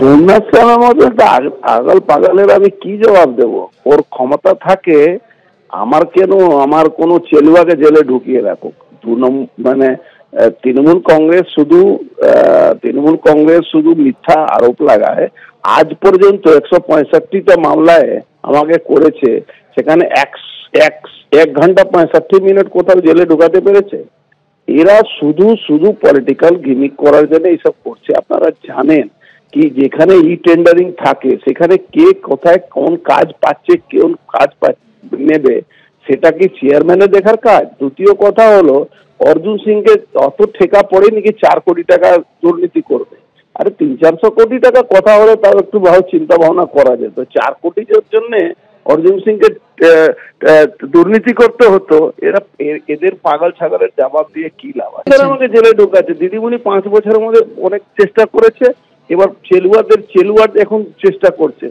সোমনাথ শ্যামের মধ্যে আগল পাগলের আমি কি জবাব দেব? ওর ক্ষমতা থাকে আমার কেন আমার কোনো চেলুয়াকে জেলে ঢুকিয়ে রাখো। মানে তৃণমূল কংগ্রেস শুধু মিথ্যা আরোপ লাগায়। আজ পর্যন্ত 165টা মামলায় আমাকে করেছে, সেখানে 1 ঘন্টা 65 মিনিট কোথাও জেলে ঢুকাতে পেরেছে? এরা শুধু পলিটিক্যাল গিমিক করার জন্য এইসব করছে। আপনারা জানেন কি যেখানে টেন্ডারিং থাকে সেখানে কে কোথায় কোন কাজ পাচ্ছে, কোন কাজ নেবে, সেটা কি চেয়ারম্যানের দেখার কাজ? দ্বিতীয় কথা হলো, অর্জুন সিংকে অত ঠেকা পড়েনি কি 4 কোটি টাকা দুর্নীতি করবে। আরে 300-400 কোটি টাকা কথা হলে তাও একটু চিন্তা ভাবনা করা যেত। 4 কোটির জন্য অর্জুন সিংকে দুর্নীতি করতে হতো। এদের পাগল ছাগলের জবাব দিয়ে কি লাভ আছে? আমাকে জেলে ঢোকাচ্ছে। দিদিমণি 5 বছরের মধ্যে অনেক চেষ্টা করেছে, এবার চেলুয়ার এখন চেষ্টা করছে।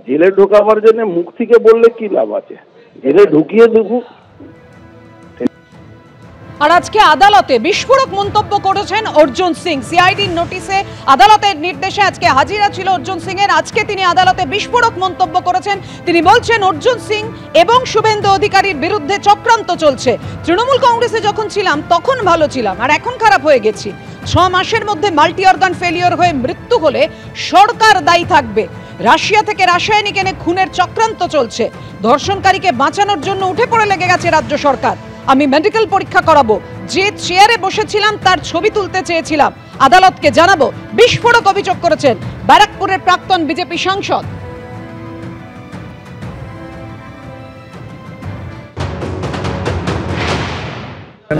জেলে ঢোকাবার জন্য মুখ থেকে বললে কি লাভ আছে? জেলে ঢুকিয়ে দেখুক। আর আজকে আদালতে বিস্ফোরক মন্তব্য করেছেন অর্জুন সিং। সিআইডির নোটিশে আদালতের নির্দেশে আজকে হাজিরা ছিল অর্জুন সিং এর। আজকে তিনি আদালতে বিস্ফোরক মন্তব্য করেছেন। তিনি বলছেন অর্জুন সিং এবং শুভেন্দু অধিকারীর বিরুদ্ধে চক্রান্ত চলছে। তৃণমূল কংগ্রেসে যখন ছিলাম তখন ভালো ছিলাম, আর এখন খারাপ হয়ে গেছি। 6 মাসের মধ্যে মাল্টি অর্গান ফেলিওর হয়ে মৃত্যু হলে সরকার দায়ী থাকবে। রাশিয়া থেকে রাসায়নিক এনে খুনের চক্রান্ত চলছে। ধর্ষণকারীকে বাঁচানোর জন্য উঠে পড়ে লেগে গেছে রাজ্য সরকার। আমি মেডিকেল পরীক্ষা করাবো, যে চেয়ারে বসেছিলাম তার ছবি তুলতে চেয়েছিলাম, আদালতকে জানাবো। বিস্ফোরক অভিযোগ করেছেন ব্যারাকপুরের প্রাক্তন বিজেপি সাংসদ।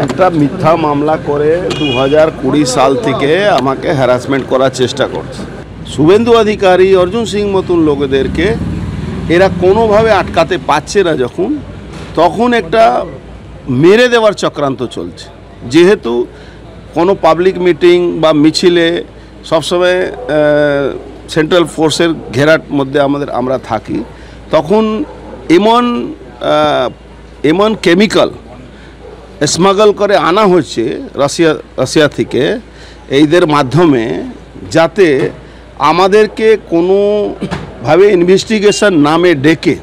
একটা মিথ্যা মামলা করে 2020 সাল থেকে আমাকে হ্যারাসমেন্ট করার চেষ্টা করছে। শুভেন্দু অধিকারী, অর্জুন সিং মতন লোকেদেরকে এরা কোনোভাবে আটকাতে পারছে না যখন, তখন একটা মেরে দেওয়ার চক্রান্ত চলছে। যেহেতু কোনো পাবলিক মিটিং বা মিছিলে সবসময় সেন্ট্রাল ফোর্সের ঘেরার মধ্যে আমরা থাকি, তখন এমন কেমিক্যাল স্মাগল করে আনা হচ্ছে রাশিয়া থেকে এইদের মাধ্যমে, যাতে আমাদেরকে কোনোভাবে ইনভেস্টিগেশন নামে ডেকে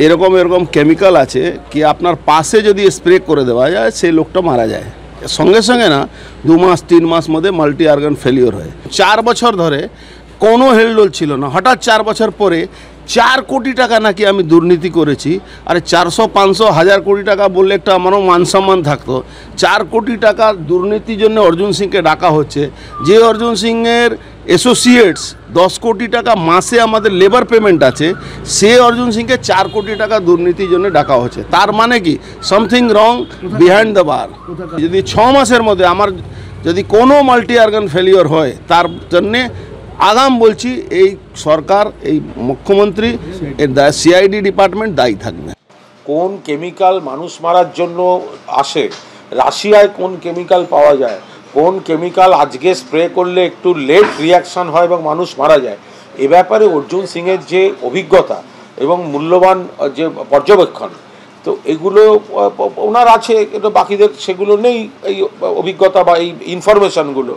এরকম কেমিক্যাল আছে কি আপনার পাশে যদি স্প্রে করে দেওয়া যায় সেই লোকটা মারা যায় সঙ্গে সঙ্গে না। 2 মাস 3 মাস মধ্যে মাল্টি অর্গান ফেলিওর হয়। 4 বছর ধরে কোনো হেলদোল ছিল না, হঠাৎ 4 বছর পরে 4 কোটি টাকা নাকি আমি দুর্নীতি করেছি। আরে 400, 500, 1000 কোটি টাকা বললে একটা আমারও মান সম্মান থাকতো। 4 কোটি টাকা দুর্নীতির জন্য অর্জুন সিংকে ডাকা হচ্ছে। যে অর্জুন সিংয়ের অ্যাসোসিয়েটস 10 কোটি টাকা মাসে আমাদের লেবার পেমেন্ট আছে, সে অর্জুন সিংকে 4 কোটি টাকা দুর্নীতির জন্য ডাকা হচ্ছে। তার মানে কি সামথিং রং বিহাইন্ড দ্য বার। যদি 6 মাসের মধ্যে আমার যদি কোনো মাল্টি অর্গান ফেলিওর হয়, তার জন্যে আগাম বলছি এই সরকার, এই মুখ্যমন্ত্রী, এর সিআইডি ডিপার্টমেন্ট দায়ী থাকবে। কোন কেমিক্যাল মানুষ মারার জন্য আসে, রাশিয়ায় কোন কেমিক্যাল পাওয়া যায়, কোন কেমিক্যাল আজকে স্প্রে করলে একটু লেট রিয়াকশান হয় এবং মানুষ মারা যায়, এ ব্যাপারে অর্জুন সিংয়ের যে অভিজ্ঞতা এবং মূল্যবান যে পর্যবেক্ষণ, তো এগুলো ওনার আছে, কিন্তু বাকিদের সেগুলো নেই, এই অভিজ্ঞতা বা এই ইনফরমেশানগুলো।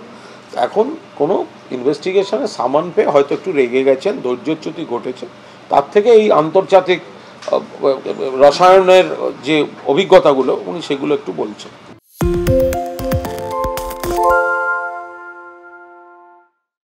এখন কোনো ইনভেস্টিগেশনে সামান পেয়ে হয়তো একটু রেগে গেছেন, ধৈর্যচ্যুতি ঘটেছে। তার থেকে এই আন্তর্জাতিক রসায়নের যে অভিজ্ঞতাগুলো উনি সেগুলো একটু বলছেন।